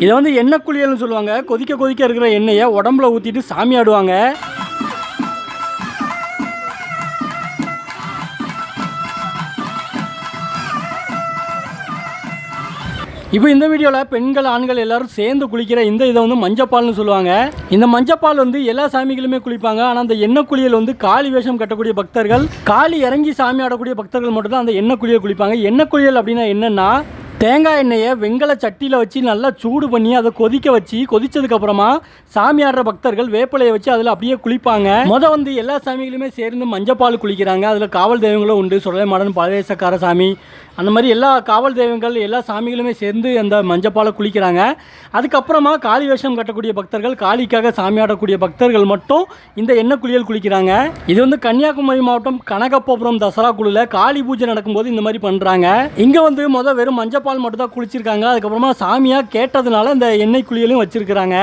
இதை வந்து எண்ணெய் குளியல்னு சொல்லுவாங்க. கொதிக்க கொதிக்க இருக்கிற எண்ணெயை உடம்புல ஊற்றிட்டு சாமி ஆடுவாங்க. இப்போ இந்த வீடியோவில் பெண்கள் ஆண்கள் எல்லாரும் சேர்ந்து குளிக்கிற இதை வந்து மஞ்சப்பால்னு சொல்லுவாங்க. இந்த மஞ்சப்பால் வந்து எல்லா சாமிகளுமே குளிப்பாங்க. ஆனால் அந்த எண்ணெய் குளியல் வந்து காளி வேஷம் கட்டக்கூடிய பக்தர்கள், காளி இறங்கி சாமி ஆடக்கூடிய பக்தர்கள் மட்டும் தான் அந்த எண்ணெய் குளியல் குளிப்பாங்க. எண்ணெய் குளியல் அப்படின்னா என்னென்னா, தேங்காய் எண்ணெயை வெங்கல சட்டியில் வச்சு நல்லா சூடு பண்ணி அதை கொதிக்க வச்சு கொதிச்சதுக்கப்புறமா சாமி ஆடுற பக்தர்கள் வேப்பிலையை வச்சு அதில் அப்படியே குளிப்பாங்க. வந்து எல்லா சாமிகளுமே சேர்ந்து மஞ்சப்பால் குளிக்கிறாங்க. அதில் காவல் தெய்வங்களும் உண்டு. சுடலைமாடன், பழவேசக்கார சாமி, அந்த மாதிரி எல்லா காவல் தெய்வங்கள் எல்லா சாமிகளுமே சேர்ந்து அந்த மஞ்சப்பாலை குளிக்கிறாங்க. அதுக்கப்புறமா காளி வேஷம் கட்டக்கூடிய பக்தர்கள், காளிக்காக சாமி ஆடக்கூடிய பக்தர்கள் மட்டும் இந்த எண்ணெய் குளியல் குளிக்கிறாங்க. இது வந்து கன்னியாகுமரி மாவட்டம் கனகப்பபுரம் தசரா குழுல காளி பூஜை நடக்கும்போது இந்த மாதிரி பண்ணுறாங்க. இங்கே வந்து வெறும் மஞ்சப்பால் மட்டும் தான் குளிச்சிருக்காங்க. அதுக்கப்புறமா சாமியாக கேட்டதுனால இந்த எண்ணெய் குளியலும் வச்சிருக்கிறாங்க.